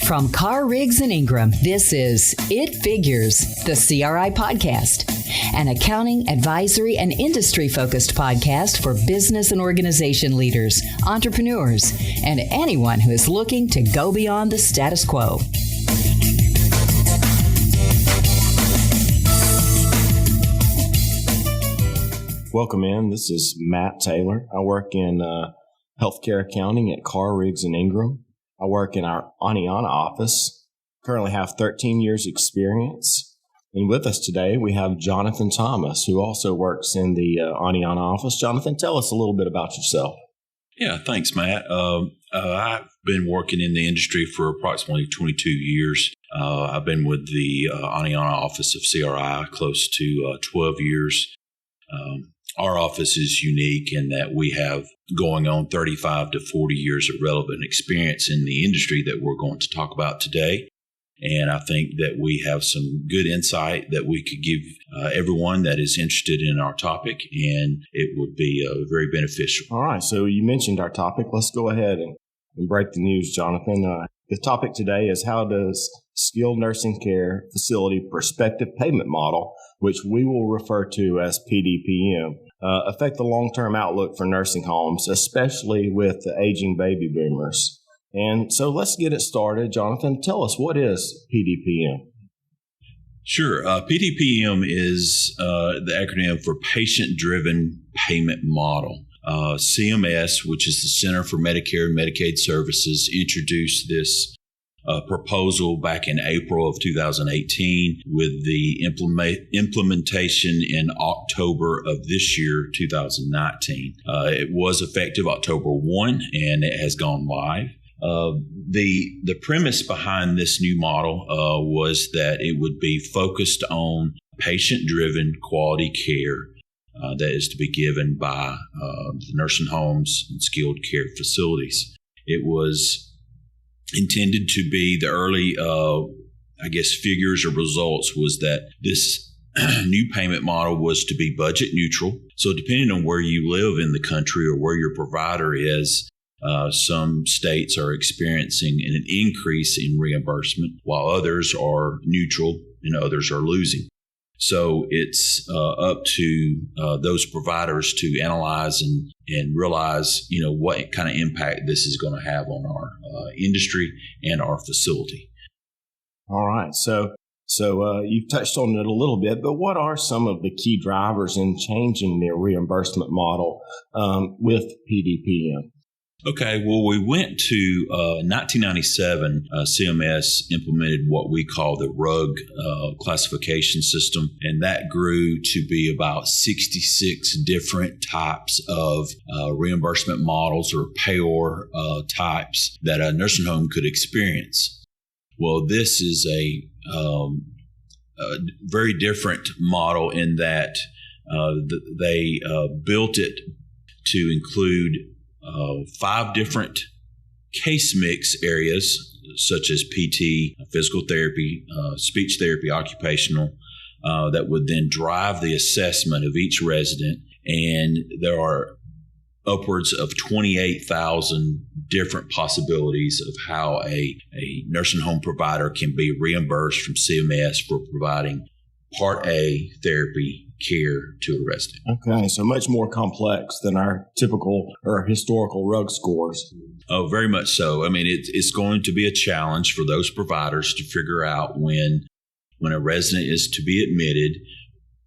From Carr, Riggs, and Ingram, this is It Figures, the CRI podcast, an accounting, advisory, and industry-focused podcast for business and organization leaders, entrepreneurs, and anyone who is looking to go beyond the status quo. Welcome in. This is Matt Taylor. I work in healthcare accounting at Carr, Riggs, and Ingram. I work in our Aniana office. Currently have 13 years experience. And with us today, we have Jonathan Thomas, who also works in the Aniana office. Jonathan, tell us a little bit about yourself. Yeah, thanks, Matt. I've been working in the industry for approximately 22 years. I've been with the Aniana office of CRI close to 12 years. Our office is unique in that we have going on 35 to 40 years of relevant experience in the industry that we're going to talk about today. And I think that we have some good insight that we could give everyone that is interested in our topic, and it would be very beneficial. All right. So you mentioned our topic. Let's go ahead and break the news, Jonathan. The topic today is how does skilled nursing care facility prospective payment model, which we will refer to as PDPM, affect the long-term outlook for nursing homes, especially with the aging baby boomers. And so let's get it started. Jonathan, tell us, what is PDPM? Sure. PDPM is the acronym for Patient-Driven Payment Model. CMS, which is the Center for Medicare and Medicaid Services, introduced this proposal back in April of 2018 with the implementation in October of this year, 2019. It was effective October 1, and it has gone live. The premise behind this new model was that it would be focused on patient-driven quality care that is to be given by the nursing homes and skilled care facilities. It was intended to be the early, figures or results was that this new payment model was to be budget neutral. So depending on where you live in the country or where your provider is, some states are experiencing an increase in reimbursement, while others are neutral and others are losing. So it's up to those providers to analyze and realize, what kind of impact this is going to have on our industry and our facility. All right. So you've touched on it a little bit, but what are some of the key drivers in changing their reimbursement model with PDPM? Okay, well, we went to 1997. CMS implemented what we call the RUG classification system, and that grew to be about 66 different types of reimbursement models or payor types that a nursing home could experience. Well, this is a very different model in that they built it to include 5 different case mix areas, such as PT, physical therapy, speech therapy, occupational, that would then drive the assessment of each resident. And there are upwards of 28,000 different possibilities of how a nursing home provider can be reimbursed from CMS for providing Part A therapy care to a resident. Okay, so much more complex than our typical or historical RUG scores. Oh, very much so. I mean, it's going to be a challenge for those providers to figure out when a resident is to be admitted,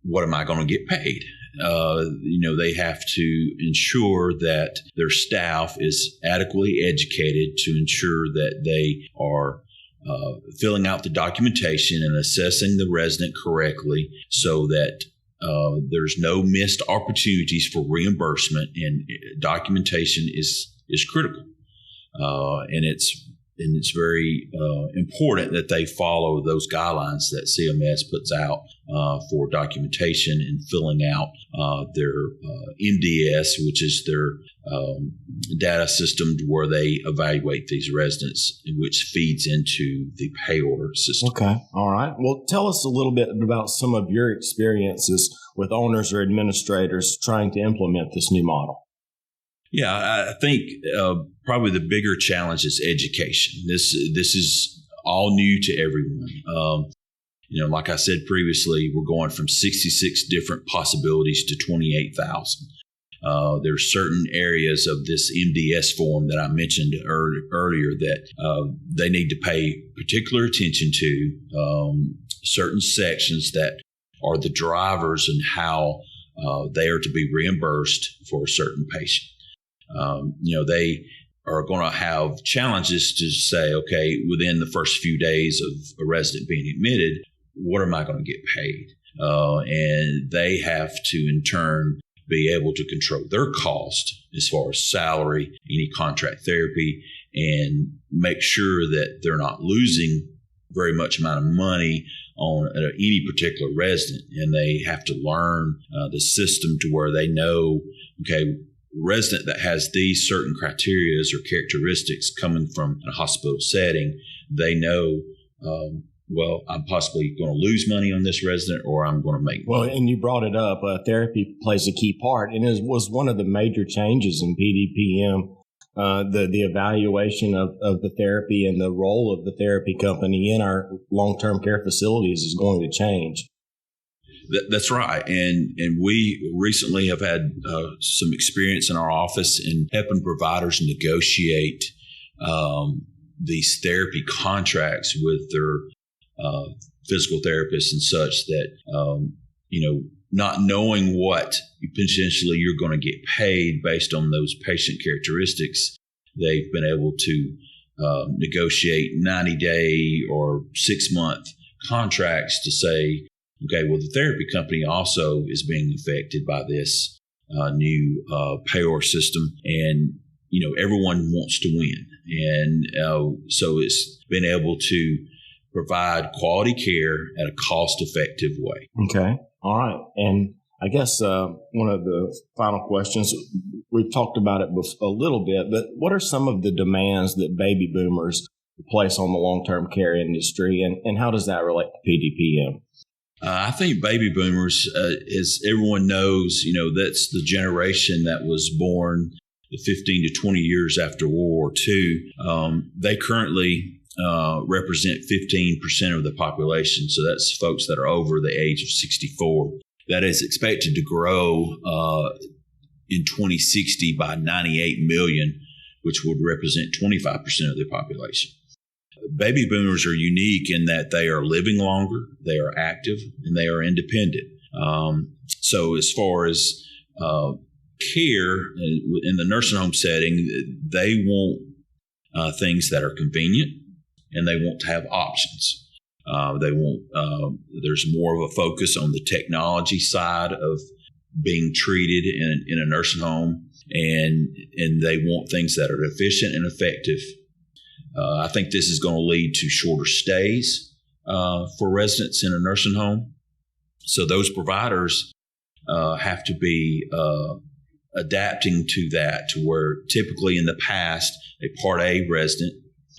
what am I going to get paid? They have to ensure that their staff is adequately educated to ensure that they are filling out the documentation and assessing the resident correctly so that there's no missed opportunities for reimbursement, and documentation is critical. And it's very important that they follow those guidelines that CMS puts out for documentation and filling out their NDS, which is their data system where they evaluate these residents, which feeds into the pay order system. Okay. All right. Well, tell us a little bit about some of your experiences with owners or administrators trying to implement this new model. Yeah, I think probably the bigger challenge is education. This is all new to everyone. Like I said previously, we're going from 66 different possibilities to 28,000. There's certain areas of this MDS form that I mentioned earlier that they need to pay particular attention to, certain sections that are the drivers and how they are to be reimbursed for a certain patient. They are going to have challenges to say, okay, within the first few days of a resident being admitted, what am I going to get paid? And they have to, in turn, be able to control their cost as far as salary, any contract therapy, and make sure that they're not losing very much amount of money on any particular resident. And they have to learn the system to where they know, okay, resident that has these certain criteria or characteristics coming from a hospital setting, they know, well, I'm possibly going to lose money on this resident or I'm going to make money. Well, and you brought it up. Therapy plays a key part, and it was one of the major changes in PDPM, the evaluation of the therapy and the role of the therapy company in our long-term care facilities is going to change. That's right. And we recently have had some experience in our office in helping providers negotiate these therapy contracts with their physical therapists and such that, not knowing what potentially you're going to get paid based on those patient characteristics, they've been able to negotiate 90-day or 6-month contracts to say, okay, well, the therapy company also is being affected by this new payor system, and everyone wants to win, and so it's been able to provide quality care at a cost-effective way. Okay, all right, and I guess one of the final questions, we've talked about it a little bit, but what are some of the demands that baby boomers place on the long-term care industry, and how does that relate to PDPM? I think baby boomers, as everyone knows, that's the generation that was born 15 to 20 years after World War II. They currently represent 15% of the population. So that's folks that are over the age of 64. That is expected to grow in 2060 by 98 million, which would represent 25% of the population. Baby boomers are unique in that they are living longer, they are active, and they are independent. So as far as care in the nursing home setting, they want things that are convenient, and they want to have options. They want there's more of a focus on the technology side of being treated in a nursing home, and they want things that are efficient and effective. I think this is going to lead to shorter stays for residents in a nursing home. So those providers have to be adapting to that, to where typically in the past, a Part A resident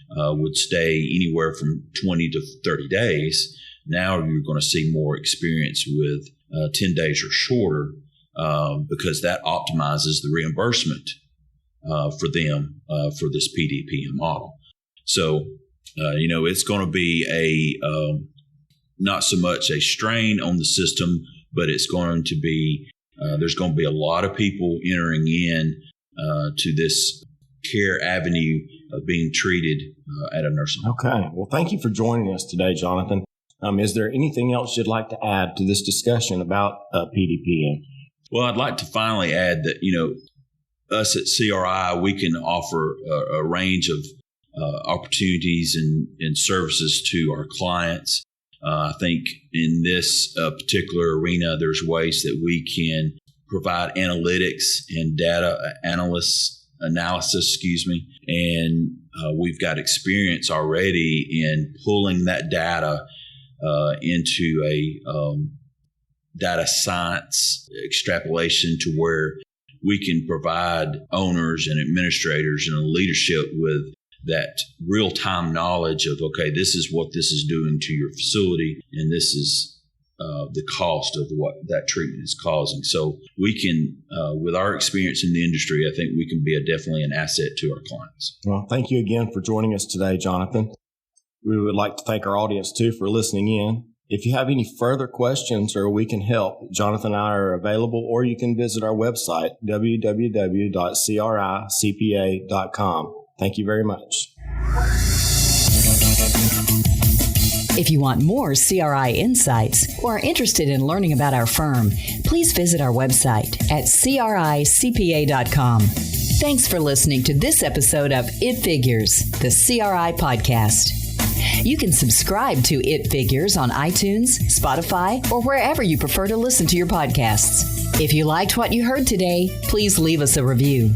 would stay anywhere from 20 to 30 days. Now you're going to see more experience with 10 days or shorter because that optimizes the reimbursement for them for this PDPM model. So, it's going to be a not so much a strain on the system, but it's going to be there's going to be a lot of people entering in to this care avenue of being treated at a nursing home. Okay. Well, thank you for joining us today, Jonathan. Is there anything else you'd like to add to this discussion about PDPM? Well, I'd like to finally add that, us at CRI, we can offer a range of opportunities and services to our clients. I think in this particular arena, there's ways that we can provide analytics and data analysis, and we've got experience already in pulling that data into a data science extrapolation to where we can provide owners and administrators and leadership with that real-time knowledge of, okay, this is what this is doing to your facility, and this is the cost of what that treatment is causing. So we can, with our experience in the industry, I think we can be definitely an asset to our clients. Well, thank you again for joining us today, Jonathan. We would like to thank our audience, too, for listening in. If you have any further questions or we can help, Jonathan and I are available, or you can visit our website, www.cricpa.com. Thank you very much. If you want more CRI insights or are interested in learning about our firm, please visit our website at cricpa.com. Thanks for listening to this episode of It Figures, the CRI podcast. You can subscribe to It Figures on iTunes, Spotify, or wherever you prefer to listen to your podcasts. If you liked what you heard today, please leave us a review.